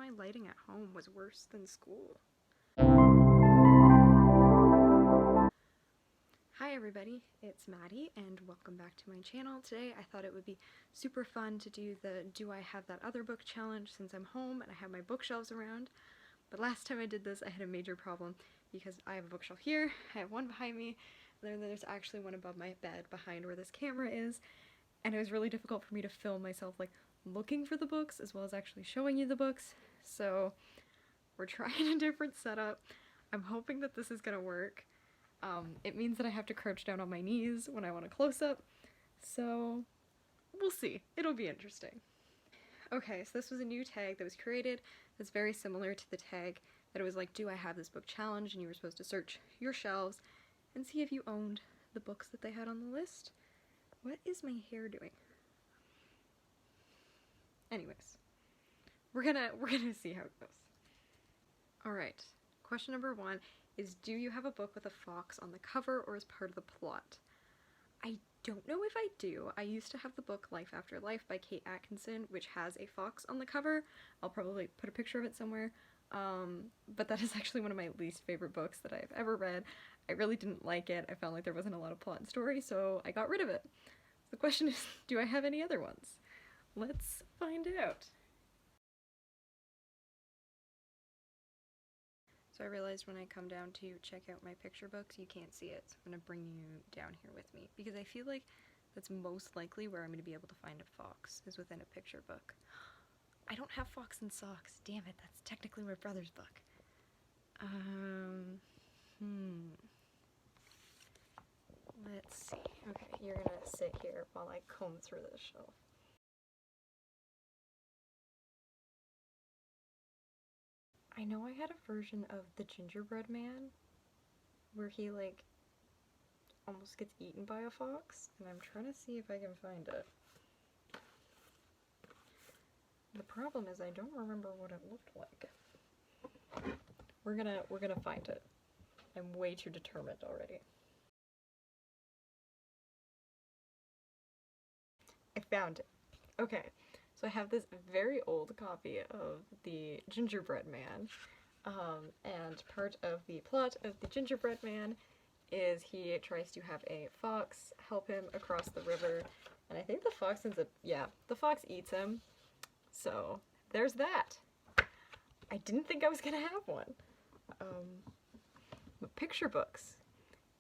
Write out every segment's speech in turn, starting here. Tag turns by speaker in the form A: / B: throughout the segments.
A: my lighting at home was worse than school. Hi everybody, it's Maddie and welcome back to my channel. Today I thought it would be super fun to do the Do I Have That Other Book challenge since I'm home and I have my bookshelves around. But last time I did this I had a major problem because I have a bookshelf here, I have one behind me, and then there's actually one above my bed behind where this camera is, and it was really difficult for me to film myself like looking for the books as well as actually showing you the books. So we're trying a different setup. I'm hoping that this is gonna work. It means that I have to crouch down on my knees when I want a close-up, so we'll see. It'll be interesting. Okay, so this was a new tag that was created that's very similar to the tag that it was like, do I have this book challenge, and you were supposed to search your shelves and see if you owned the books that they had on the list. What is my hair doing? Anyways, we're gonna see how it goes. Alright, question number 1 is, do you have a book with a fox on the cover or as part of the plot? I don't know if I do. I used to have the book Life After Life by Kate Atkinson, which has a fox on the cover. I'll probably put a picture of it somewhere. But that is actually one of my least favorite books that I've ever read. I really didn't like it. I found like there wasn't a lot of plot and story, so I got rid of it. The question is, do I have any other ones? Let's find out. So I realized when I come down to check out my picture books, you can't see it, so I'm going to bring you down here with me, because I feel like that's most likely where I'm going to be able to find a fox, is within a picture book. I don't have Fox and Socks, damn it, that's technically my brother's book. Let's see. Okay, you're going to sit here while I comb through this shelf. I know I had a version of The Gingerbread Man where he like almost gets eaten by a fox, and I'm trying to see if I can find it. The problem is I don't remember what it looked like. We're gonna find it. I'm way too determined already. I found it. Okay, so I have this very old copy of The Gingerbread Man, and part of the plot of The Gingerbread Man is he tries to have a fox help him across the river, and I think the fox ends up, yeah, the fox eats him. So there's that. I didn't think I was gonna have one. But picture books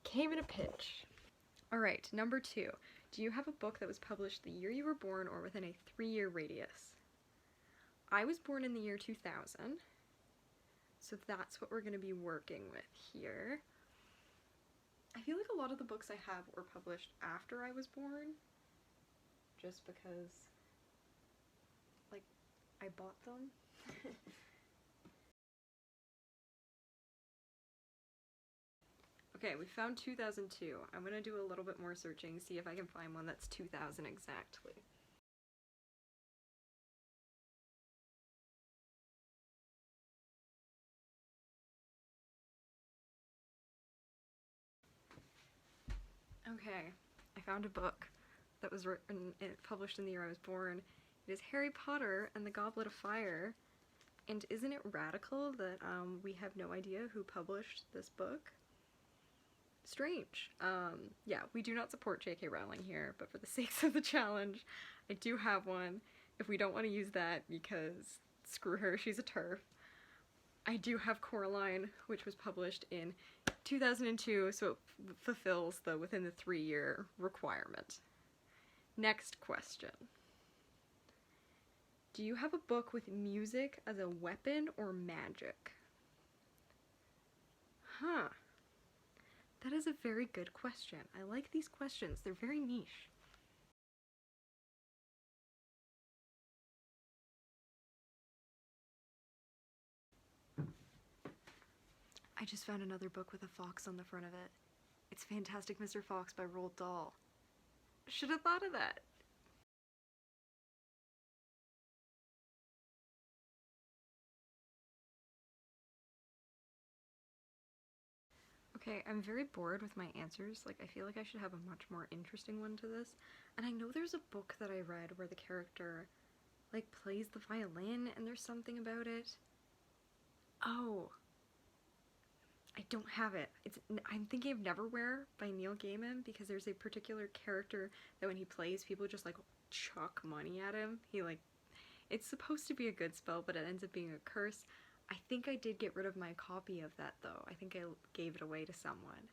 A: came in a pinch. Alright, number 2. Do you have a book that was published the year you were born or within a 3-year radius? I was born in the year 2000, so that's what we're going to be working with here. I feel like a lot of the books I have were published after I was born, just because, like, I bought them. Okay, we found 2002. I'm gonna do a little bit more searching, see if I can find one that's 2000 exactly. Okay, I found a book that was written, published in the year I was born. It is Harry Potter and the Goblet of Fire. And isn't it radical that we have no idea who published this book? Strange. Yeah, we do not support J.K. Rowling here, but for the sakes of the challenge, I do have one. If we don't want to use that, because screw her, she's a TERF. I do have Coraline, which was published in 2002, so it fulfills the within the 3-year requirement. Next question. Do you have a book with music as a weapon or magic? Huh. That is a very good question. I like these questions. They're very niche. I just found another book with a fox on the front of it. It's Fantastic Mr. Fox by Roald Dahl. Should have thought of that. Okay, I'm very bored with my answers. Like, I feel like I should have a much more interesting one to this. And I know there's a book that I read where the character like plays the violin and there's something about it. Oh, I don't have it. I'm thinking of Neverwhere by Neil Gaiman, because there's a particular character that when he plays, people just like chuck money at him. It's supposed to be a good spell, but it ends up being a curse. I think I did get rid of my copy of that though. I think I gave it away to someone.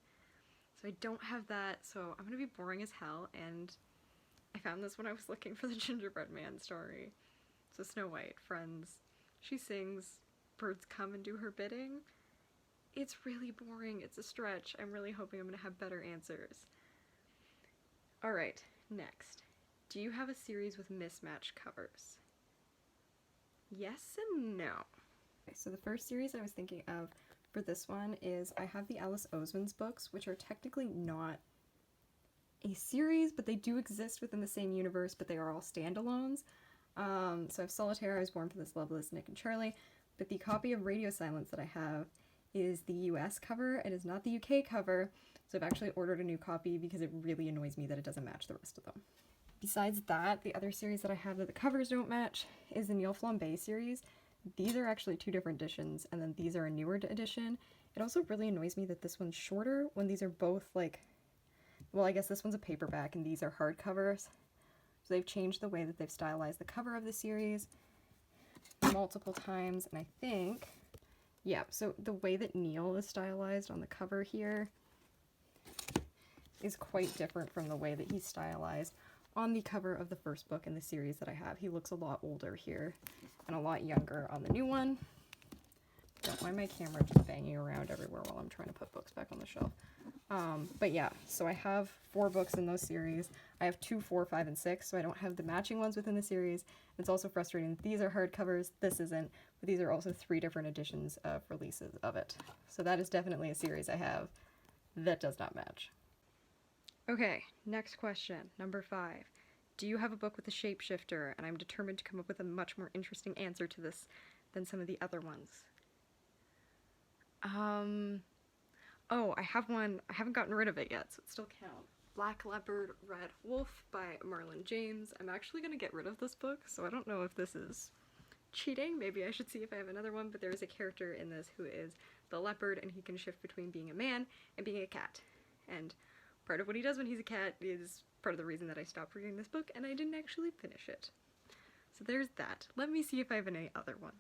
A: So I don't have that, so I'm gonna be boring as hell, and I found this when I was looking for the Gingerbread Man story. So Snow White, friends, she sings, birds come and do her bidding. It's really boring, it's a stretch. I'm really hoping I'm gonna have better answers. Alright, next. Do you have a series with mismatch covers? Yes and no. Okay, so the first series I was thinking of for this one is I have the Alice Oseman's books, which are technically not a series, but they do exist within the same universe, but they are all standalones. So I have Solitaire, I Was Born for This, Loveless, Nick and Charlie, but the copy of Radio Silence that I have is the US cover, it is not the UK cover, so I've actually ordered a new copy because it really annoys me that it doesn't match the rest of them. Besides that, the other series that I have that the covers don't match is the Neil Flambe series. These are actually two different editions, and then these are a newer edition. It also really annoys me that this one's shorter when these are both like, well, I guess this one's a paperback and these are hardcovers. So they've changed the way that they've stylized the cover of the series multiple times, and I think, yeah, so the way that Neil is stylized on the cover here is quite different from the way that he's stylized on the cover of the first book in the series that I have. He looks a lot older here and a lot younger on the new one. Don't mind my camera just banging around everywhere while I'm trying to put books back on the shelf. But yeah, so I have 4 books in those series. I have 2, 4, 5, and 6, so I don't have the matching ones within the series. It's also frustrating that these are hardcovers, this isn't, but these are also 3 different editions of releases of it. So that is definitely a series I have that does not match. Okay, next question, number 5. Do you have a book with a shapeshifter? And I'm determined to come up with a much more interesting answer to this than some of the other ones. Oh, I have one. I haven't gotten rid of it yet, so it still counts. Black Leopard, Red Wolf by Marlon James. I'm actually going to get rid of this book, so I don't know if this is cheating. Maybe I should see if I have another one, but there is a character in this who is the leopard, and he can shift between being a man and being a cat. And part of what he does when he's a cat is part of the reason that I stopped reading this book, and I didn't actually finish it. So there's that. Let me see if I have any other ones.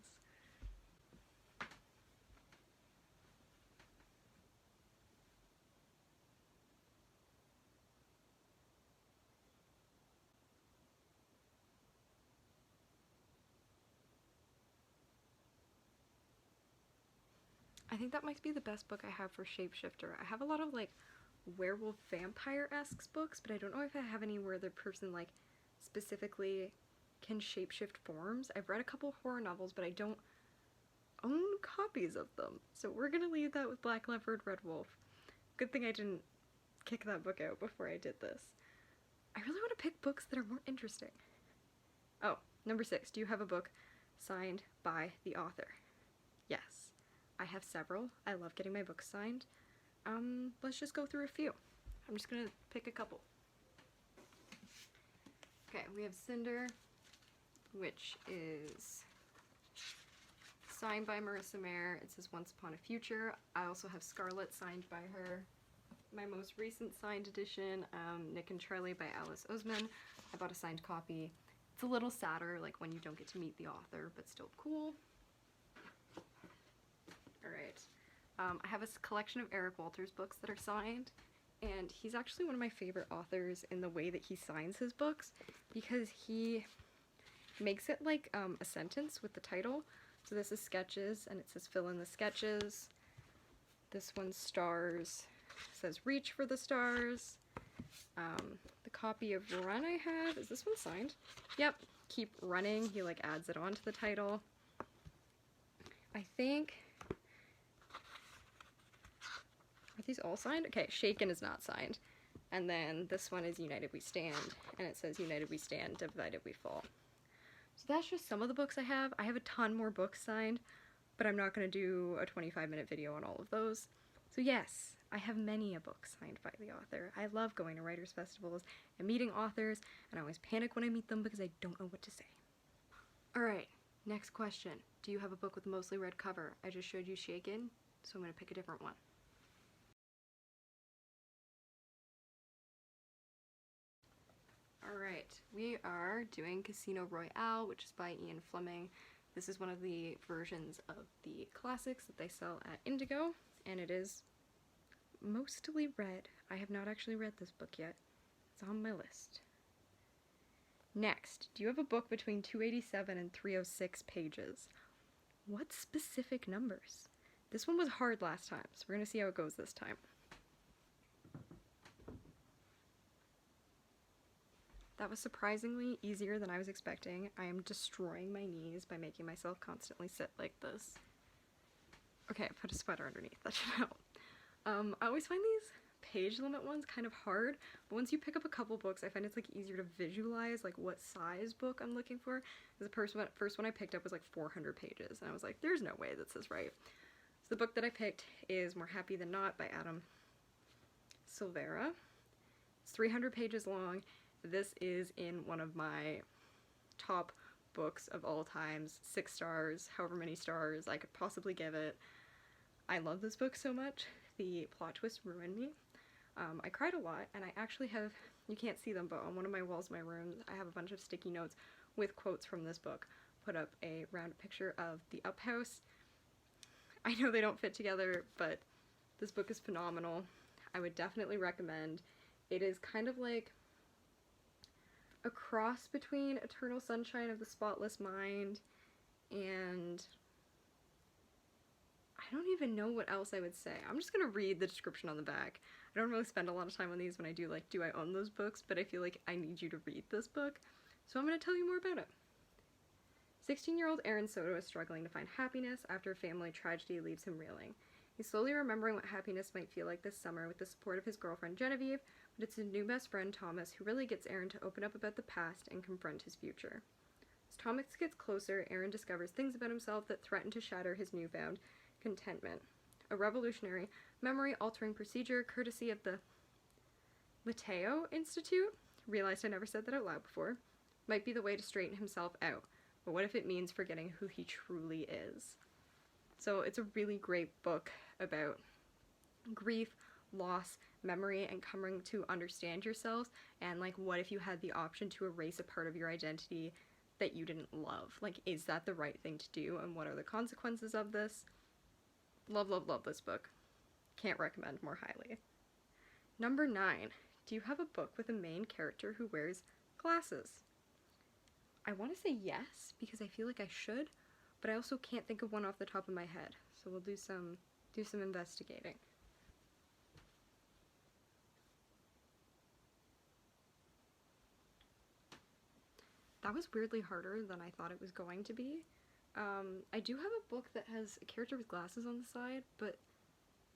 A: I think that might be the best book I have for shapeshifter. I have a lot of like werewolf vampire-esque books, but I don't know if I have any where the person like specifically can shapeshift forms. I've read a couple horror novels, but I don't own copies of them. So we're gonna leave that with Black Leopard, Red Wolf. Good thing I didn't kick that book out before I did this. I really want to pick books that are more interesting. Oh, number 6. Do you have a book signed by the author? Yes. I have several. I love getting my books signed. Let's just go through a few. I'm just gonna pick a couple. Okay, we have Cinder, which is signed by Marissa Mayer. It says Once Upon a Future. I also have Scarlet signed by her. My most recent signed edition, Nick and Charlie by Alice Oseman. I bought a signed copy. It's a little sadder, like when you don't get to meet the author, but still cool. Alright, I have a collection of Eric Walters books that are signed, and he's actually one of my favorite authors in the way that he signs his books, because he makes it like a sentence with the title. So this is Sketches, and it says fill in the sketches. This one's Stars, says reach for the stars. The copy of Run I have, is this one signed? Yep, Keep Running, he like adds it onto the title. I think, are these all signed? Okay, Shaken is not signed. And then this one is United We Stand, and it says United We Stand, Divided We Fall. So that's just some of the books I have. I have a ton more books signed, but I'm not going to do a 25-minute video on all of those. So yes, I have many a book signed by the author. I love going to writers' festivals and meeting authors, and I always panic when I meet them because I don't know what to say. Alright, next question. Do you have a book with a mostly red cover? I just showed you Shaken, so I'm going to pick a different one. Alright, we are doing Casino Royale, which is by Ian Fleming. This is one of the versions of the classics that they sell at Indigo, and it is mostly red. I have not actually read this book yet. It's on my list. Next, do you have a book between 287 and 306 pages? What specific numbers? This one was hard last time, so we're going to see how it goes this time. That was surprisingly easier than I was expecting. I am destroying my knees by making myself constantly sit like this. Okay, I put a sweater underneath, that should help. I always find these page limit ones kind of hard, but once you pick up a couple books, I find it's like easier to visualize like what size book I'm looking for. The first one I picked up was like 400 pages, and I was like, there's no way this is right. So the book that I picked is More Happy Than Not by Adam Silvera. It's 300 pages long. This is in one of my top books of all times, 6 stars, however many stars I could possibly give it. I love this book so much. The plot twist ruined me. I cried a lot, and I actually have, you can't see them, but on one of my walls in my room, I have a bunch of sticky notes with quotes from this book. Put up a round picture of the Up House. I know they don't fit together, but this book is phenomenal. I would definitely recommend. It is kind of like a cross between Eternal Sunshine of the Spotless Mind and I don't even know what else I would say. I'm just gonna read the description on the back. I don't really spend a lot of time on these when I do like, do I own those books? But I feel like I need you to read this book, so I'm gonna tell you more about it. 16-year-old Aaron Soto is struggling to find happiness after a family tragedy leaves him reeling. He's slowly remembering what happiness might feel like this summer with the support of his girlfriend Genevieve, but it's his new best friend Thomas who really gets Aaron to open up about the past and confront his future. As Thomas gets closer, Aaron discovers things about himself that threaten to shatter his newfound contentment. A revolutionary, memory-altering procedure courtesy of the Liteo Institute, realized I never said that out loud before, might be the way to straighten himself out. But what if it means forgetting who he truly is? So it's a really great book about grief, loss, memory, and coming to understand yourself, and like what if you had the option to erase a part of your identity that you didn't love? Like, is that the right thing to do, and what are the consequences of this? Love, love, love this book. Can't recommend more highly. Number 9. Do you have a book with a main character who wears glasses? I want to say yes, because I feel like I should, but I also can't think of one off the top of my head, so we'll do some investigating. That was weirdly harder than I thought it was going to be. I do have a book that has a character with glasses on the side, but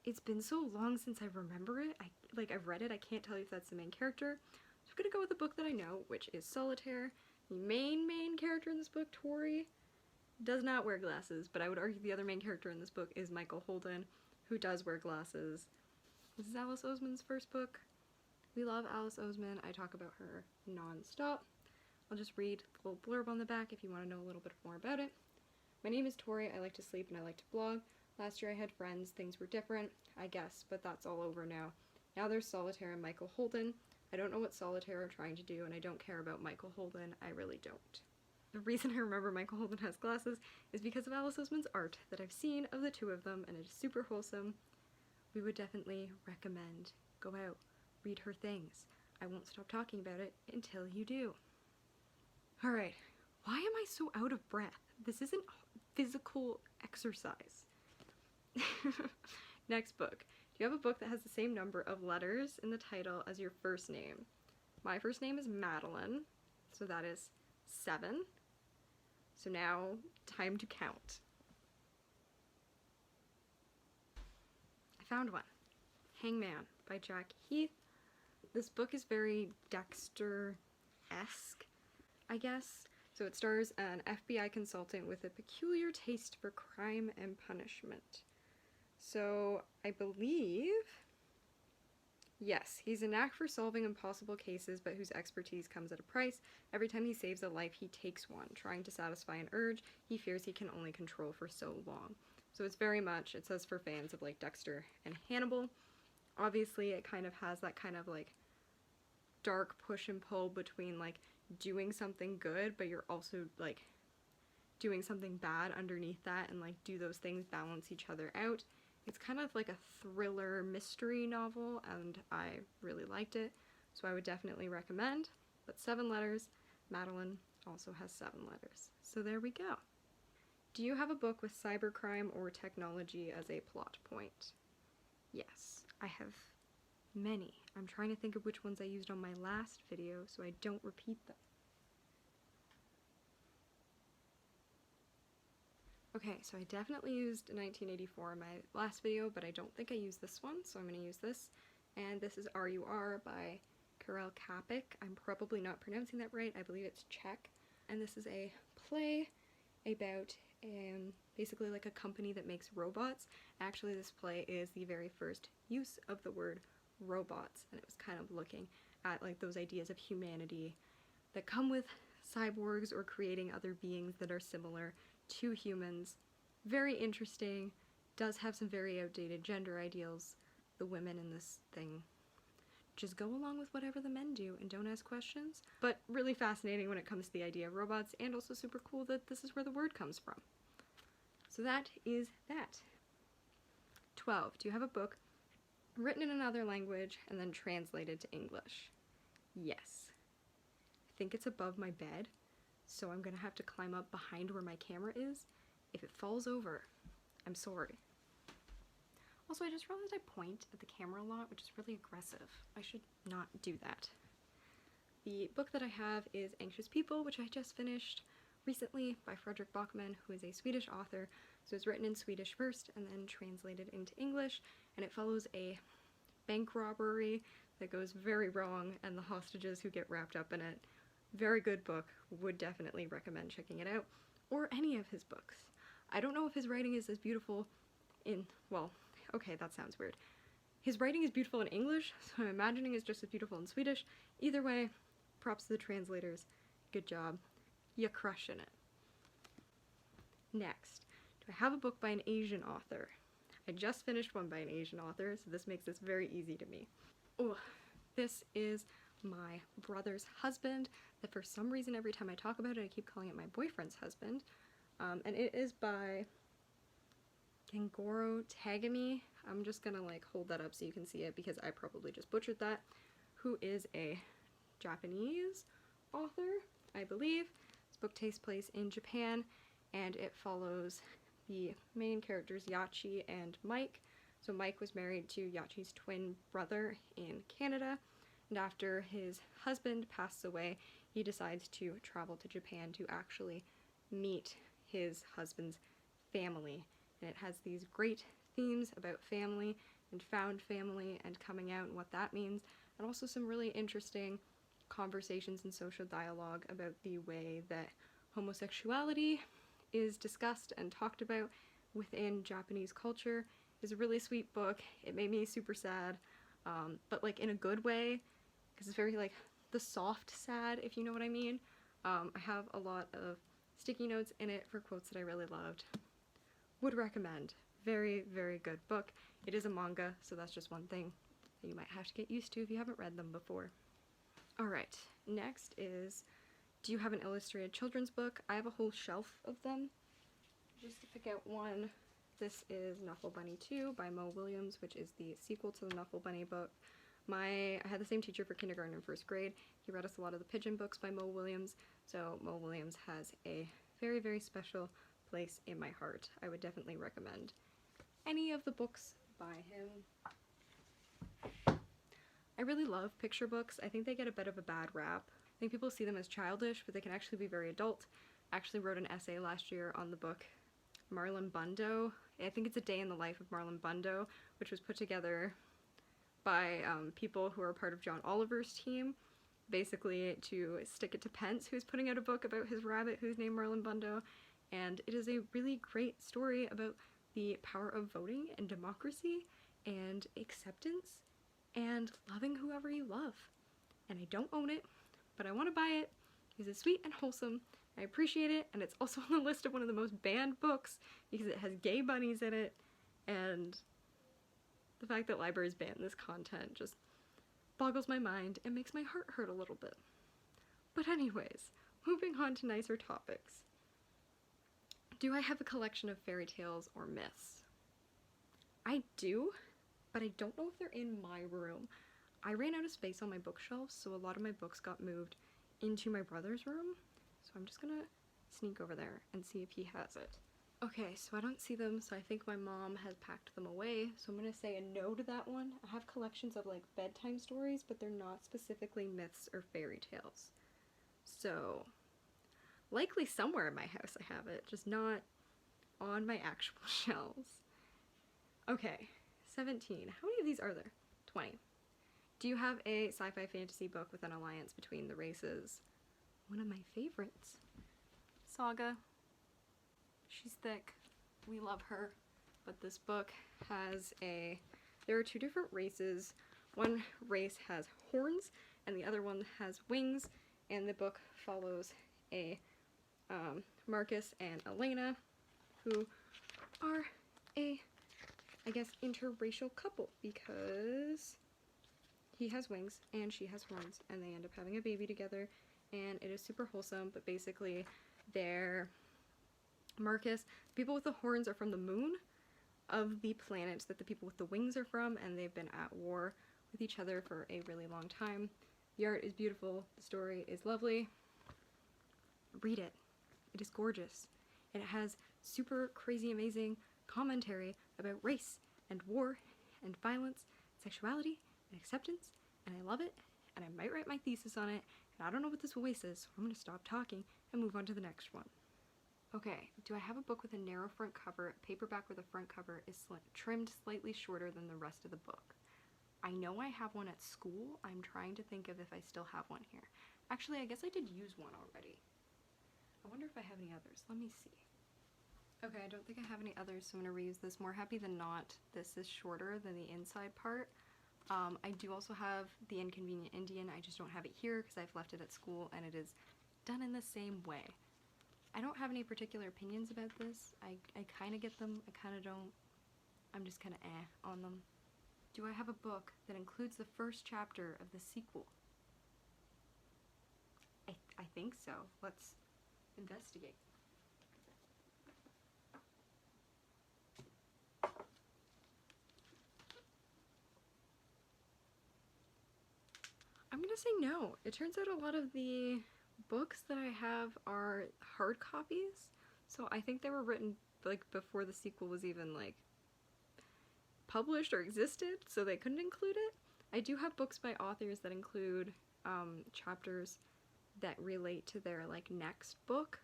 A: it's been so long since I remember it. I've read it, I can't tell you if that's the main character. So I'm gonna go with the book that I know, which is Solitaire. The main character in this book, Tori, does not wear glasses, but I would argue the other main character in this book is Michael Holden, who does wear glasses. This is Alice Oseman's first book. We love Alice Oseman. I talk about her non-stop. I'll just read the little blurb on the back if you want to know a little bit more about it. My name is Tori. I like to sleep and I like to blog. Last year I had friends. Things were different, I guess, but that's all over now. Now there's Solitaire and Michael Holden. I don't know what Solitaire are trying to do, and I don't care about Michael Holden. I really don't. The reason I remember Michael Holden has glasses is because of Alice Oseman's art that I've seen of the two of them, and it is super wholesome. We would definitely recommend. Go out, read her things. I won't stop talking about it until you do. Alright, why am I so out of breath? This isn't physical exercise. Next book. Do you have a book that has the same number of letters in the title as your first name? My first name is Madeline, so that is 7. So now, time to count. I found one. Hangman by Jack Heath. This book is very Dexter-esque, I guess. So it stars an FBI consultant with a peculiar taste for crime and punishment. So I believe Yes, he's a knack for solving impossible cases, but whose expertise comes at a price. Every time he saves a life, he takes one, trying to satisfy an urge he fears he can only control for so long. So it's very much, it says for fans of like Dexter and Hannibal. Obviously, it kind of has that kind of like dark push and pull between like doing something good, but you're also like doing something bad underneath that, and like do those things balance each other out. It's kind of like a thriller mystery novel, and I really liked it, so I would definitely recommend. But 7 letters, Madeline also has 7 letters. So there we go. Do you have a book with cybercrime or technology as a plot point? Yes, I have many. I'm trying to think of which ones I used on my last video so I don't repeat them. Okay, so I definitely used 1984 in my last video, but I don't think I used this one, so I'm going to use this. And this is RUR by Karel Capek. I'm probably not pronouncing that right. I believe it's Czech. And this is a play about basically like a company that makes robots. Actually, this play is the very first use of the word robots, and it was kind of looking at like those ideas of humanity that come with cyborgs or creating other beings that are similar to humans. Very interesting. Does have some very outdated gender ideals. The women in this thing just go along with whatever the men do and don't ask questions. But really fascinating when it comes to the idea of robots, and also super cool that this is where the word comes from. So that is that. 12. Do you have a book written in another language and then translated to English? Yes. I think it's above my bed, so I'm gonna have to climb up behind where my camera is. If it falls over, I'm sorry. Also, I just realized I point at the camera a lot, which is really aggressive. I should not do that. The book that I have is Anxious People, which I just finished recently by Fredrik Backman, who is a Swedish author. So it's written in Swedish first and then translated into English, and it follows a bank robbery that goes very wrong and the hostages who get wrapped up in it. Very good book. Would definitely recommend checking it out. Or any of his books. I don't know if his writing is as beautiful in, well, okay, that sounds weird. His writing is beautiful in English, so I'm imagining it's just as beautiful in Swedish. Either way, props to the translators. Good job. You crushing it. Next, do I have a book by an Asian author? I just finished one by an Asian author, so this makes this very easy to me. Oh, this is my brother's husband, that for some reason every time I talk about it I keep calling it my boyfriend's husband. And it is by Gengoro Tagami. I'm just gonna like hold that up so you can see it because I probably just butchered that. Who is a Japanese author, I believe. This book takes place in Japan, and it follows the main characters Yachi and Mike. So Mike was married to Yachi's twin brother in Canada, and after his husband passed away, he decides to travel to Japan to actually meet his husband's family. And it has these great themes about family and found family and coming out and what that means, and also some really interesting conversations and social dialogue about the way that homosexuality is discussed and talked about within Japanese culture. Is a really sweet book. It made me super sad, but like in a good way, because it's very like the soft sad, if you know what I mean. I have a lot of sticky notes in it for quotes that I really loved. Would recommend. Very, very good book. It is a manga, so that's just one thing that you might have to get used to if you haven't read them before. Alright, next is, do you have an illustrated children's book? I have a whole shelf of them. Just to pick out one, this is Knuckle Bunny 2 by Mo Williams, which is the sequel to the Knuckle Bunny book. I had the same teacher for kindergarten and first grade. He read us a lot of the Pigeon books by Mo Williams, so Mo Williams has a very, very special place in my heart. I would definitely recommend any of the books by him. I really love picture books. I think they get a bit of a bad rap. I think people see them as childish, but they can actually be very adult. I actually wrote an essay last year on the book Marlon Bundo. I think it's a day in the life of Marlon Bundo, which was put together by people who are part of John Oliver's team, basically to stick it to Pence, who's putting out a book about his rabbit who's named Marlon Bundo. And it is a really great story about the power of voting and democracy and acceptance and loving whoever you love. And I don't own it, but I want to buy it because it's sweet and wholesome. I appreciate it, and it's also on the list of one of the most banned books because it has gay bunnies in it, and the fact that libraries ban this content just boggles my mind and makes my heart hurt a little bit. But anyways, moving on to nicer topics. Do I have a collection of fairy tales or myths? I do, but I don't know if they're in my room. I ran out of space on my bookshelves, so a lot of my books got moved into my brother's room. So I'm just gonna sneak over there and see if he has it. Okay, so I don't see them, so I think my mom has packed them away. So I'm gonna say a no to that one. I have collections of like bedtime stories, but they're not specifically myths or fairy tales. So likely somewhere in my house I have it, just not on my actual shelves. Okay, 17. How many of these are there? 20. Do you have a sci-fi fantasy book with an alliance between the races? One of my favorites. Saga. She's thick. We love her. But this book has there are two different races. One race has horns and the other one has wings, and the book follows Marcus and Elena, who are I guess, interracial couple, because he has wings and she has horns, and they end up having a baby together, and it is super wholesome. But basically, Marcus, the people with the horns are from the moon of the planet that the people with the wings are from, and they've been at war with each other for a really long time. The art is beautiful, the story is lovely. Read it. It is gorgeous. And it has super crazy amazing commentary about race and war and violence, sexuality and acceptance, and I love it, and I might write my thesis on it, and I don't know what this voice is, so I'm going to stop talking and move on to the next one. Okay, do I have a book with a narrow front cover, a paperback where the front cover is trimmed slightly shorter than the rest of the book? I know I have one at school. I'm trying to think of if I still have one here. Actually, I guess I did use one already. I wonder if I have any others. Let me see. Okay, I don't think I have any others, so I'm going to reuse this. More happy than not, this is shorter than the inside part. I do also have The Inconvenient Indian. I just don't have it here because I've left it at school, and it is done in the same way. I don't have any particular opinions about this. I kind of get them, I kind of don't. I'm just kind of on them. Do I have a book that includes the first chapter of the sequel? I think so. Let's investigate. I'm gonna say no. It turns out a lot of the books that I have are hard copies, so I think they were written like before the sequel was even like published or existed, so they couldn't include it. I do have books by authors that include chapters that relate to their like next book,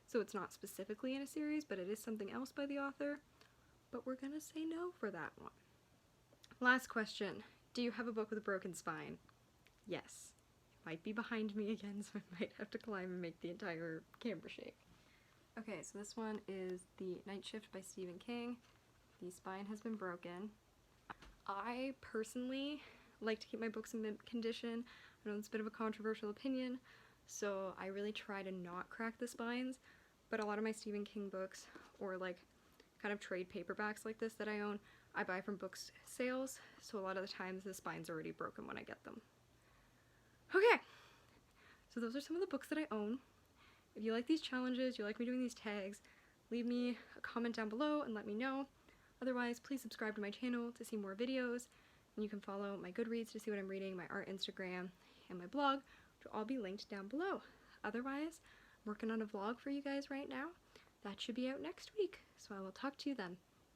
A: so it's not specifically in a series, but it is something else by the author. But we're gonna say no for that one. Last question. Do you have a book with a broken spine? Yes. It might be behind me again, so I might have to climb and make the entire camera shake. Okay, so this one is The Night Shift by Stephen King. The spine has been broken. I personally like to keep my books in mint condition. I know it's a bit of a controversial opinion, so I really try to not crack the spines, but a lot of my Stephen King books, or like kind of trade paperbacks like this that I own, I buy from book sales, so a lot of the times the spine's already broken when I get them. Okay, so those are some of the books that I own. If you like these challenges, you like me doing these tags, leave me a comment down below and let me know. Otherwise, please subscribe to my channel to see more videos, and you can follow my Goodreads to see what I'm reading, my art Instagram, and my blog, which will all be linked down below. Otherwise, I'm working on a vlog for you guys right now. That should be out next week, so I will talk to you then.